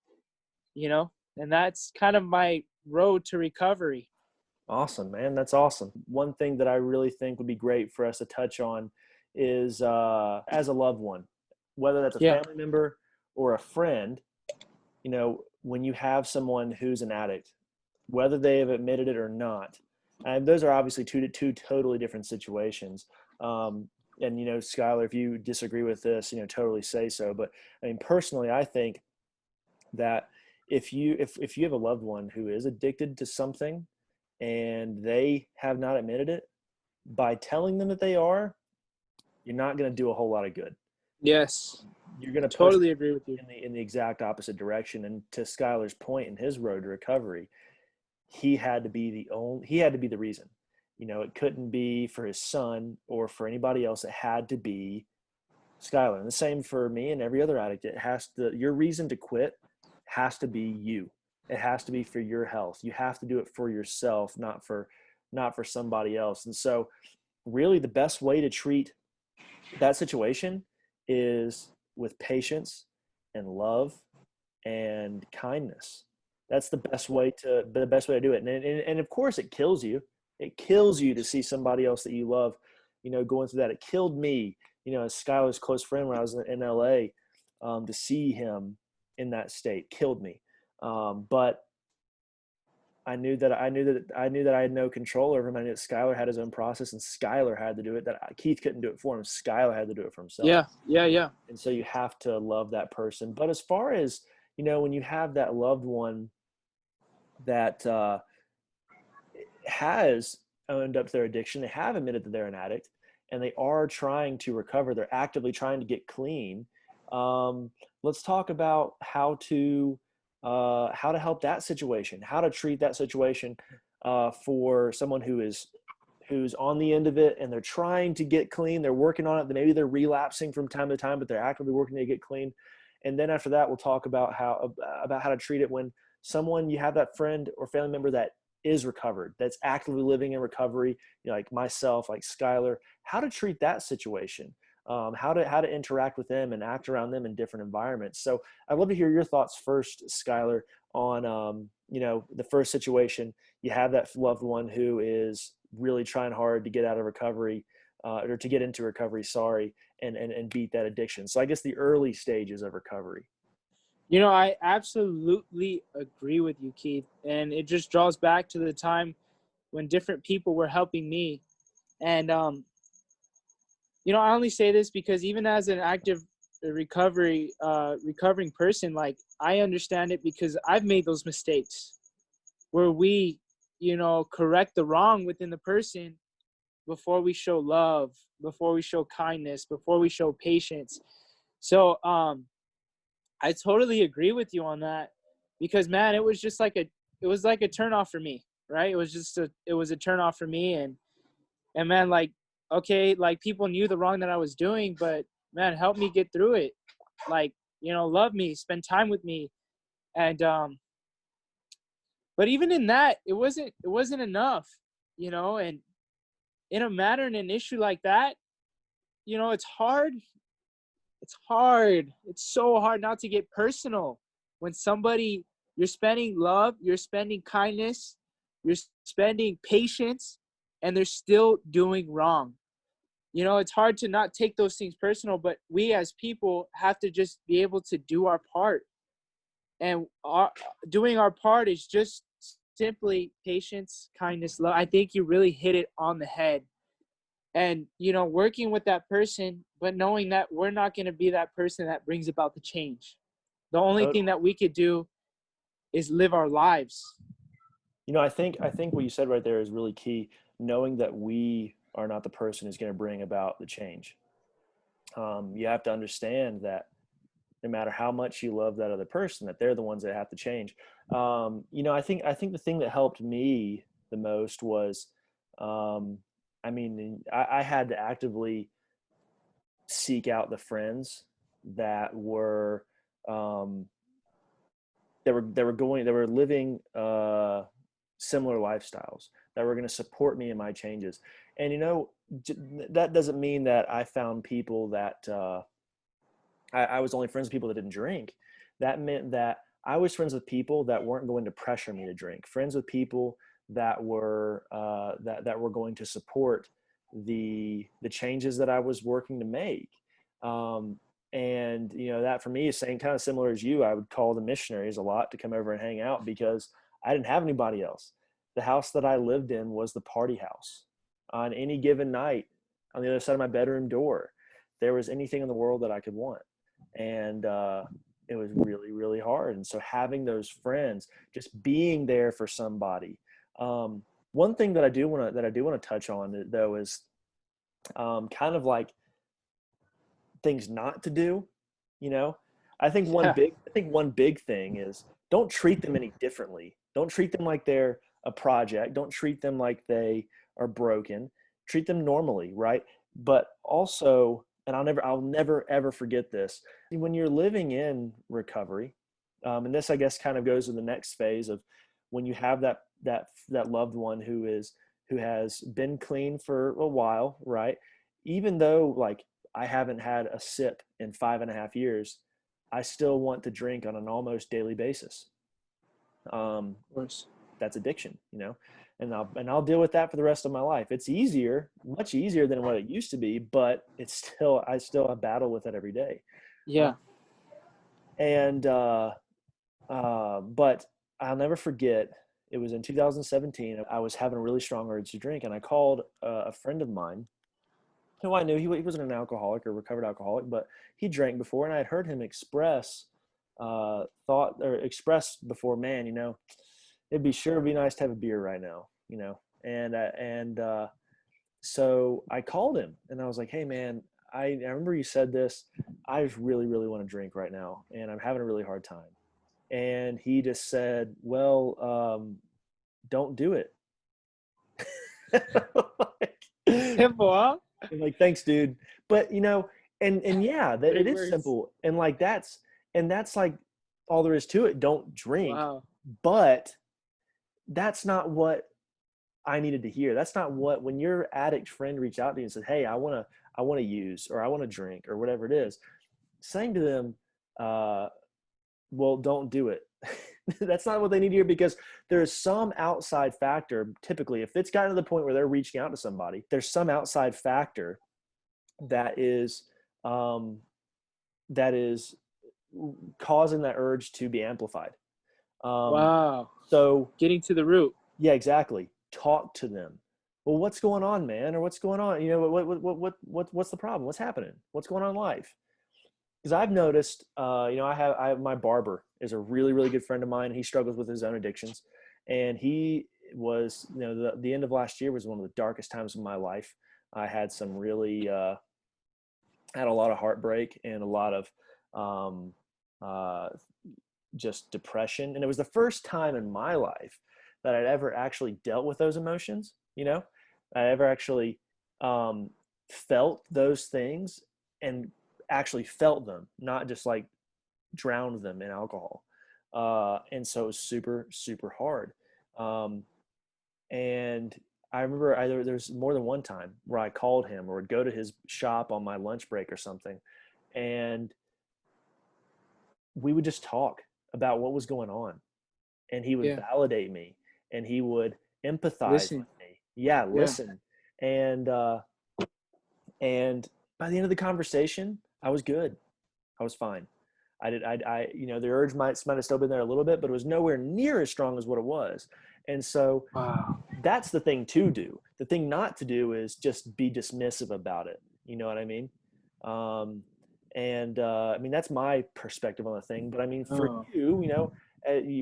and that's kind of my road to recovery. Awesome, man. That's awesome. One thing that I really think would be great for us to touch on is as a loved one, whether that's a Yeah. family member or a friend, when you have someone who's an addict, whether they have admitted it or not, and those are obviously two totally different situations. And, Skylar, if you disagree with this, totally say so. But I mean, personally, I think that if you have a loved one who is addicted to something and they have not admitted it, by telling them that they are, you're not going to do a whole lot of good. Yes. You're going to totally agree with you. in the exact opposite direction. And to Skylar's point in his road to recovery, he had to be the reason. It couldn't be for his son or for anybody else. It had to be Skylar. And the same for me and every other addict. Your reason to quit has to be you. It has to be for your health. You have to do it for yourself, not for somebody else. And so really the best way to treat that situation is with patience and love and kindness. That's the best way to do it. And of course it kills you. It kills you to see somebody else that you love, going through that. It killed me, as Skylar's close friend when I was in LA, to see him in that state killed me. But I knew that I had no control over him. I knew that Skylar had his own process, and Skylar had to do it. That Keith couldn't do it for him. Skylar had to do it for himself. Yeah. And so you have to love that person. But as far as when you have that loved one that has owned up to their addiction, they have admitted that they're an addict, and they are trying to recover. They're actively trying to get clean. Let's talk about how to help that situation, how to treat that situation for someone who's on the end of it and they're trying to get clean. They're working on it. Maybe they're relapsing from time to time, but they're actively working to get clean. And then after that, we'll talk about how to treat it when you have that friend or family member that is recovered, that's actively living in recovery, like myself, like Skylar, how to treat that situation, how to interact with them and act around them in different environments. So I'd love to hear your thoughts first, Skylar, on, the first situation. You have that loved one who is really trying hard to get out of recovery, or to get into recovery, and beat that addiction. So I guess the early stages of recovery. I absolutely agree with you, Keith. And it just draws back to the time when different people were helping me. And, I only say this because even as an active recovering person, like, I understand it because I've made those mistakes where we, correct the wrong within the person before we show love, before we show kindness, before we show patience. So, I totally agree with you on that because, man, it was like a turnoff for me, right? It was a turnoff for me. And man, like, okay, like, people knew the wrong that I was doing, but man, help me get through it. Like, love me, spend time with me. And, but even in that, it wasn't enough, and in a matter, in an issue like that, it's hard. It's hard. It's so hard not to get personal when you're spending love, you're spending kindness, you're spending patience, and they're still doing wrong. It's hard to not take those things personal, but we as people have to just be able to do our part. And doing our part is just simply patience, kindness, love. I think you really hit it on the head. And, working with that person, but knowing that we're not going to be that person that brings about the change. The only thing that we could do is live our lives. I think what you said right there is really key, knowing that we are not the person who's going to bring about the change. you have to understand that no matter how much you love that other person, that they're the ones that have to change. I think the thing that helped me the most was, I had to actively seek out the friends that were um, that were living similar lifestyles, that were going to support me in my changes. And that doesn't mean that I found people that I was only friends with people that didn't drink. That meant that I was friends with people that weren't going to pressure me to drink. Friends with people that were that were going to support the changes that I was working to make. Um, and that for me is saying kind of similar as you. I would call the missionaries a lot to come over and hang out because I didn't have anybody else. The house that I lived in was the party house. On any given night, on the other side of my bedroom door, there was anything in the world that I could want. And it was really, really hard. And so having those friends, just being there for somebody. One thing that I do want to touch on though is kind of like things not to do. You know, Yeah. I think one big thing is don't treat them any differently. Don't treat them like they're a project. Don't treat them like they are broken. Treat them normally, right? But also, and I'll never ever forget this. When you're living in recovery, and this I guess kind of goes to the next phase of when you have that loved one who has been clean for a while, right? Even though like I haven't had a sip in 5.5 years, I still want to drink on an almost daily basis. Um, Of course. that's addiction, and I'll deal with that for the rest of my life. It's easier, much easier than what it used to be, but I still battle with it every day. Uh, Yeah. and But I'll never forget. It was in 2017. I was having a really strong urge to drink, and I called a friend of mine who I knew. He wasn't an alcoholic or recovered alcoholic, but he drank before, and I had heard him express before, man, it'd be nice to have a beer right now, and so I called him and I was like, hey man, I remember you said this. I just really, really want to drink right now, and I'm having a really hard time. And he just said, well, don't do it. Simple, huh? I'm like, thanks, dude. But and yeah, that it Big is words. simple, and like that's like all there is to it. Don't drink, Wow. but that's not what I needed to hear. That's not what, when your addict friend reached out to you and said, hey, I want to use, or I want to drink, or whatever it is, saying to them, well, don't do it. That's not what they need to hear, because there's some outside factor. Typically, if it's gotten to the point where they're reaching out to somebody, there's some outside factor that is um, that is causing that urge to be amplified. Um, Wow. so Getting to the root. yeah, exactly. Talk to them. Well, what's going on, man? Or what's going on? What's the problem? What's happening? What's going on in life? Because I've noticed, I have my barber is a really, really good friend of mine. He struggles with his own addictions, and he was, the end of last year was one of the darkest times of my life. I had some really, had a lot of heartbreak and a lot of, um, uh, just depression. And it was the first time in my life that I'd ever actually dealt with those emotions. I ever actually felt those things, and actually felt them, not just like drowned them in alcohol. And so it was super, super hard. Um, and I remember there's more than one time where I called him or would go to his shop on my lunch break or something. And we would just talk about what was going on, and he would Yeah. validate me, and he would empathize Listening. with me. Yeah, Yeah. listen. And uh and by the end of the conversation, I was good. I was fine. The urge might have still been there a little bit, but it was nowhere near as strong as what it was. And so Wow. that's the thing to do. The thing not to do is just be dismissive about it. You know what I mean? Um, and I mean, that's my perspective on the thing. But I mean, for Oh. you,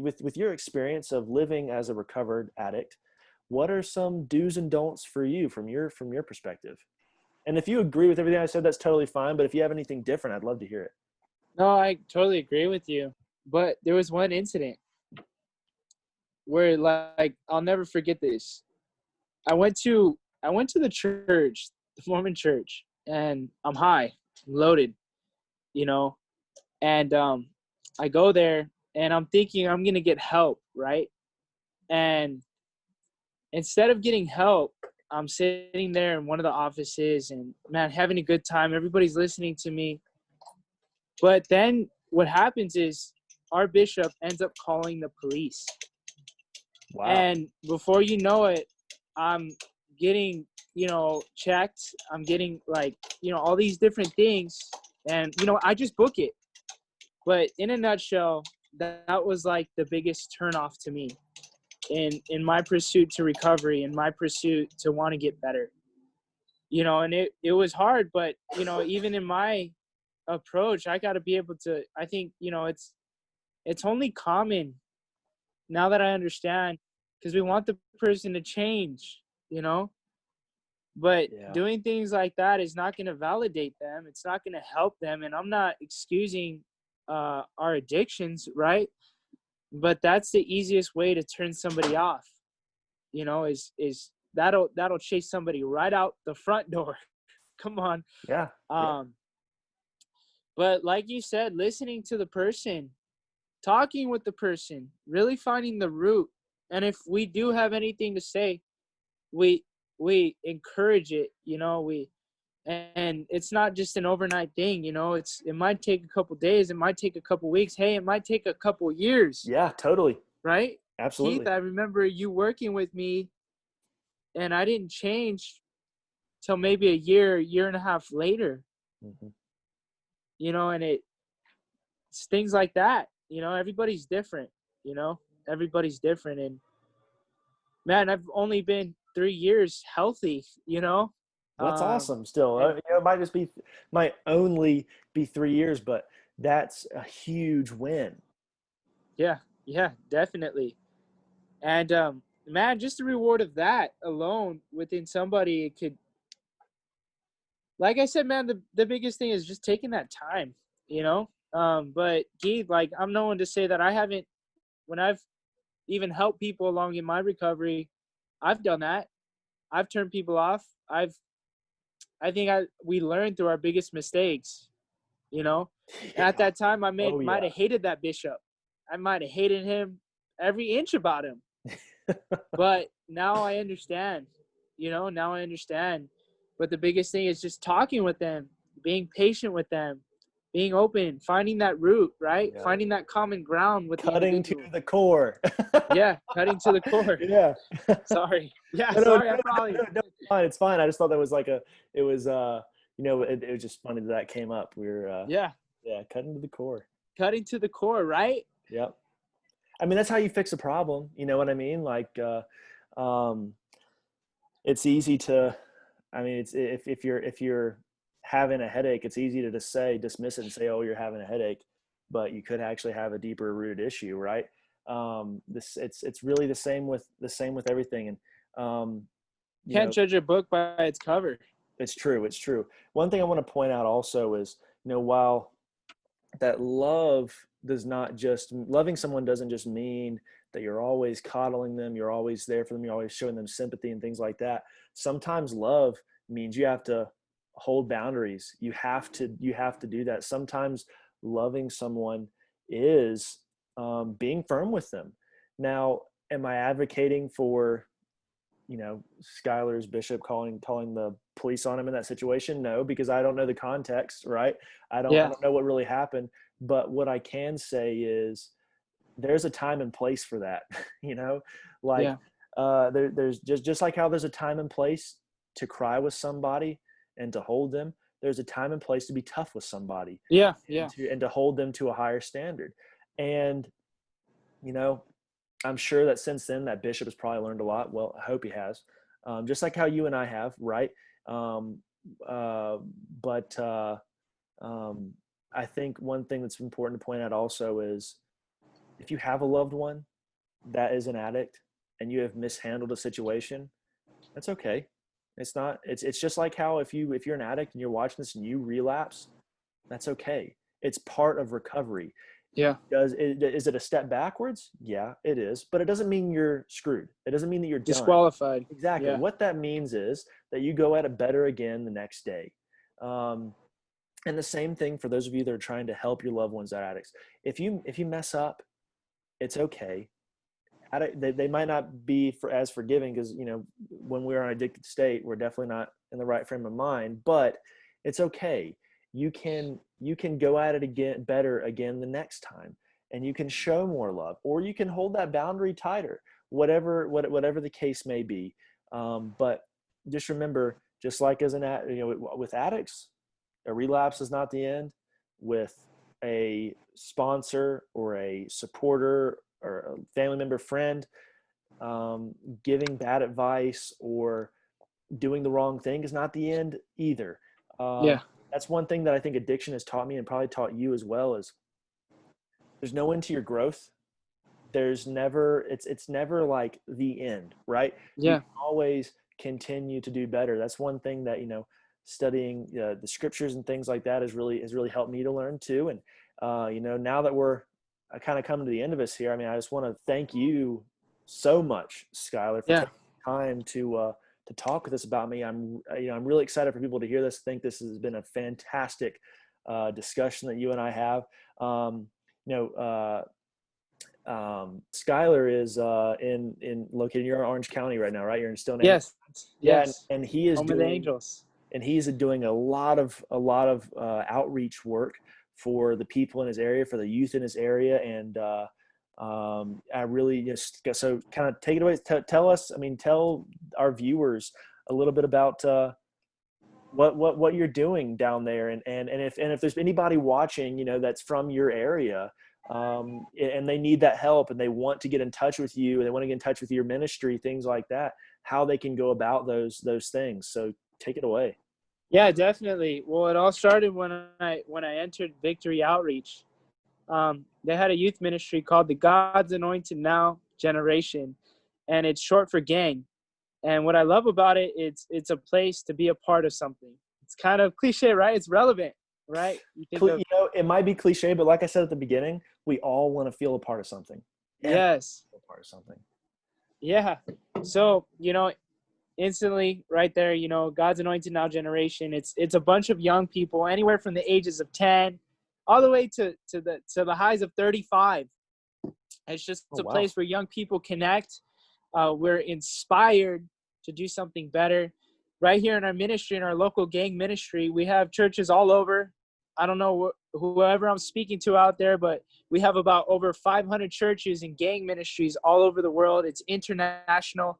with your experience of living as a recovered addict, what are some do's and don'ts for you from your perspective? And if you agree with everything I said, that's totally fine. But if you have anything different, I'd love to hear it. No, I totally agree with you. But there was one incident where, like, I'll never forget this. I went to the church, the Mormon church, and I'm high, loaded, you know, and I go there and I'm thinking I'm gonna get help, right? And instead of getting help, I'm sitting there in one of the offices and, man, having a good time. Everybody's listening to me. But then what happens is our bishop ends up calling the police. Wow. And before you know it, I'm getting, checked. I'm getting, like, all these different things. And, I just book it. But in a nutshell, that was like the biggest turnoff to me in my pursuit to recovery, in my pursuit to want to get better. And it was hard, but, even in my approach, I got to be able to, I think, it's only common now that I understand, because we want the person to change, but Yeah. doing things like that is not going to validate them. It's not going to help them. And I'm not excusing our addictions, right? But that's the easiest way to turn somebody off, is that'll chase somebody right out the front door. Come on. Yeah. But like you said, listening to the person, talking with the person, really finding the root. And if we do have anything to say, we encourage it, and it's not just an overnight thing, it might take a couple days, it might take a couple weeks, hey, it might take a couple years. Yeah, totally. Right? Absolutely. Keith, I remember you working with me and I didn't change till maybe a year and a half later. Mm-hmm. And it's things like that. Everybody's different. Everybody's different. And, man, I've only been 3 years healthy. That's awesome. Still, And, it might only be 3 years, but that's a huge win. yeah, definitely. And man, just the reward of that alone within somebody, it could, like I said, man, the biggest thing is just taking that time, But Keith, like, I'm no one to say that I haven't, when I've even helped people along in my recovery, I've done that. I've turned people off. We learned through our biggest mistakes, Yeah. At that time, I Oh, might yeah. have hated that bishop. I might have hated him every inch about him. But now I understand, now I understand. But the biggest thing is just talking with them, being patient with them, being open, finding that root, right? Yeah. Finding that common ground with the Cutting individual. to the core. Yeah, cutting to the core. Yeah. Sorry. Yeah, No, sorry. it's fine. It's fine. I just thought that was it was it was just funny that came up. We were yeah, cutting to the core. cutting to the core, right? Yep. I mean, that's how you fix a problem. You know what I mean? Like, it's easy to, I mean, it's if you're having a headache, it's easy to just dismiss it and say, oh, you're having a headache, but you could actually have a deeper rooted issue, right? It's really the same with everything. And, Can't judge a book by its cover. It's true. It's true. One thing I want to point out also is, while that loving someone doesn't just mean that you're always coddling them, you're always there for them, you're always showing them sympathy and things like that. Sometimes love means you have to hold boundaries. You have to do that. Sometimes loving someone is being firm with them. Now, am I advocating for Skylar's bishop calling the police on him in that situation? No, because I don't know the context, right? I don't know what really happened. But what I can say is there's a time and place for that. There's just like how there's a time and place to cry with somebody and to hold them. There's a time and place to be tough with somebody. And to hold them to a higher standard. And I'm sure that since then that bishop has probably learned a lot. Well, I hope he has, just like how you and I have, right? But I think one thing that's important to point out also is if you have a loved one that is an addict and you have mishandled a situation, that's okay. It's not. It's just like how if you're an addict and you're watching this and you relapse, that's okay. It's part of recovery. Yeah. Is it a step backwards? Yeah, it is. But it doesn't mean you're screwed. It doesn't mean that you're done. Disqualified. Exactly. Yeah. What that means is that you go at it better again the next day. Um, and the same thing for those of you that are trying to help your loved ones that are addicts. If you mess up, it's okay. They might not be as forgiving because when we're in an addicted state, we're definitely not in the right frame of mind. But it's okay. You can go at it again better again the next time, and you can show more love, or you can hold that boundary tighter. Whatever the case may be. But just remember, just like with addicts, a relapse is not the end. With a sponsor or a supporter or a family member, friend, giving bad advice or doing the wrong thing is not the end either. Yeah. That's one thing that I think addiction has taught me, and probably taught you as well, is there's no end to your growth. It's never like the end, right? You Yeah. can always continue to do better. That's one thing that studying the scriptures and things like that has really helped me to learn too. And now that we're kind of coming to the end of us here, I mean, I just want to thank you so much, Skylar, for Yeah. taking time to talk with us about me. I'm really excited for people to hear this. I think this has been a fantastic discussion that you and I have. Skylar is located. You're in Orange County right now, right? You're in Stone. Yes. Yeah, Yes. and he is Home of the Angels. doing a lot of outreach work for the people in his area, for the youth in his area, and I really just so kind of take it away. Tell us, I mean, tell our viewers a little bit about what you're doing down there, and if there's anybody watching, that's from your area, and they need that help, and they want to get in touch with you, and they want to get in touch with your ministry, things like that, how they can go about those things. So take it away. Yeah, definitely. Well, it all started when I entered Victory Outreach. They had a youth ministry called the God's Anointed Now Generation, and it's short for gang. And what I love about it, it's a place to be a part of something. It's kind of cliche, right? It's relevant, right? You think of, It might be cliche, but like I said at the beginning, we all want to feel a part of something. yes, A part of something. yeah. So instantly right there, God's Anointed Now Generation. It's a bunch of young people, anywhere from the ages of 10, all the way to the highs of 35. It's just a place where young people connect. We're inspired to do something better. Right here in our ministry, in our local gang ministry, we have churches all over. I don't know whoever I'm speaking to out there, but we have about over 500 churches and gang ministries all over the world. It's international.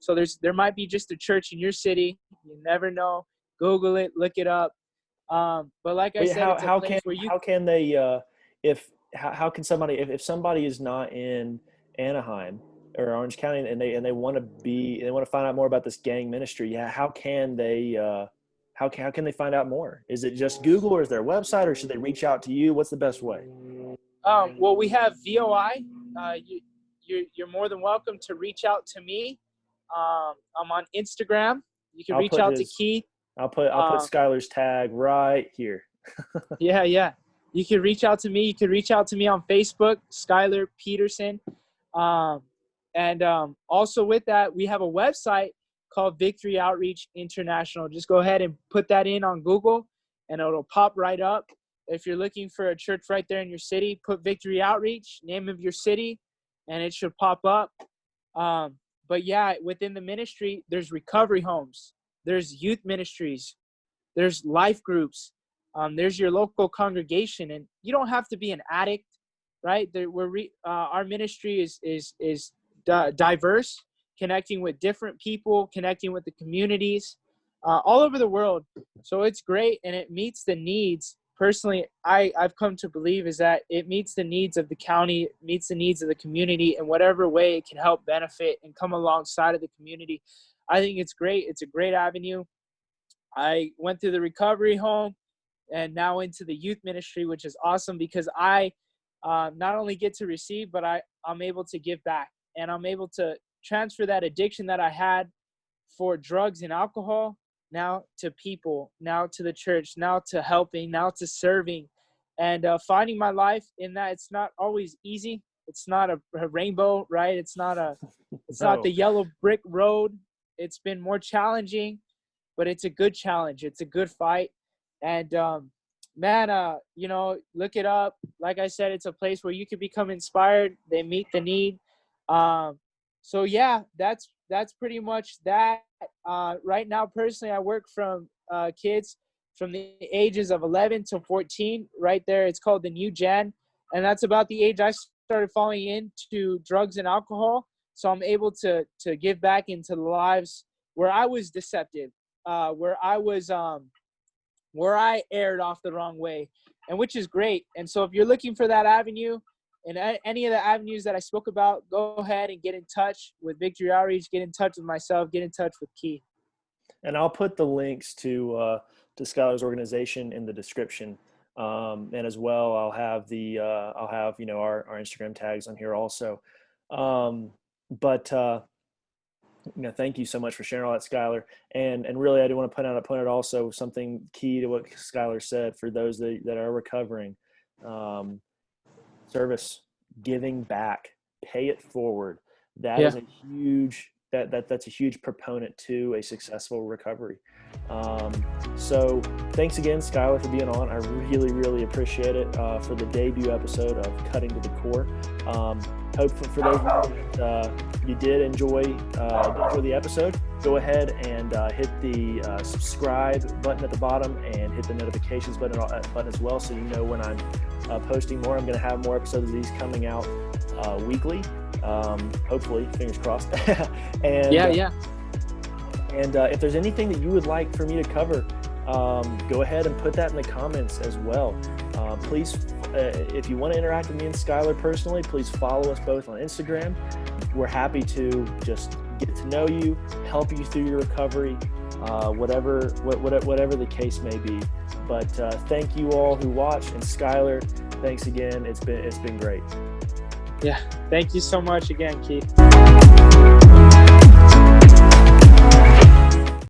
So there might be just a church in your city. You never know. Google it, look it up. But like I said, it's a place where you. How can they how can somebody if somebody is not in Anaheim or Orange County and they want to find out more about this gang ministry? Yeah, how can they how can they find out more? Is it just Google, or is there a website, or should they reach out to you? What's the best way? Well, we have VOI. You're more than welcome to reach out to me. I'm on Instagram. You can reach out to Keith. I'll put Skylar's tag right here. Yeah. You can reach out to me. You can reach out to me on Facebook, Skylar Petersen. And also with that, we have a website called Victory Outreach International. Just go ahead and put that in on Google, and it'll pop right up. If you're looking for a church right there in your city, put Victory Outreach, name of your city, and it should pop up. But yeah, within the ministry, there's recovery homes, there's youth ministries, there's life groups, there's your local congregation, and you don't have to be an addict, right? Our ministry is diverse, connecting with different people, connecting with the communities all over the world. So it's great, and it meets the needs. Personally, I've come to believe is that it meets the needs of the county, meets the needs of the community in whatever way it can help benefit and come alongside of the community. I think it's great. It's a great avenue. I went through the recovery home and now into the youth ministry, which is awesome because I not only get to receive, but I'm able to give back, and I'm able to transfer that addiction that I had for drugs and alcohol, now to people, now to the church, now to helping, now to serving, and finding my life in that. It's not always easy. It's not a rainbow, right? It's not No. the yellow brick road. It's been more challenging, but it's a good challenge. It's a good fight. And man, look it up. Like I said, it's a place where you can become inspired. They meet the need. So yeah, that's pretty much that. Right now, personally, I work from kids from the ages of 11 to 14. Right there, it's called the New Gen, and that's about the age I started falling into drugs and alcohol. So I'm able to give back into the lives where I was deceptive, where I erred off the wrong way, and which is great. And so if you're looking for that avenue, and any of the avenues that I spoke about, go ahead and get in touch with Victory Outreach, get in touch with myself, get in touch with Key. And I'll put the links to Skylar's organization in the description. And as well, I'll have our Instagram tags on here also. Thank you so much for sharing all that, Skylar. And really, I do want to point out also something key to what Skylar said for those that are recovering. Service, giving back, pay it forward. That is a huge that's a huge proponent to a successful recovery. So thanks again, Skylar, for being on. I really, really appreciate it for the debut episode of Cutting to the Core. Hope for those of you that you did enjoy the episode, go ahead and hit the subscribe button at the bottom and hit the notifications button as well, so you know when I'm posting more. I'm going to have more episodes of these coming out weekly, hopefully, fingers crossed. And if there's anything that you would like for me to cover, go ahead and put that in the comments as well. Please, if you want to interact with me and Skylar personally, please follow us both on Instagram. We're happy to just get to know you, help you through your recovery, whatever the case may be. But thank you all who watched, and Skylar, thanks again. It's been great. Yeah, thank you so much again, Keith.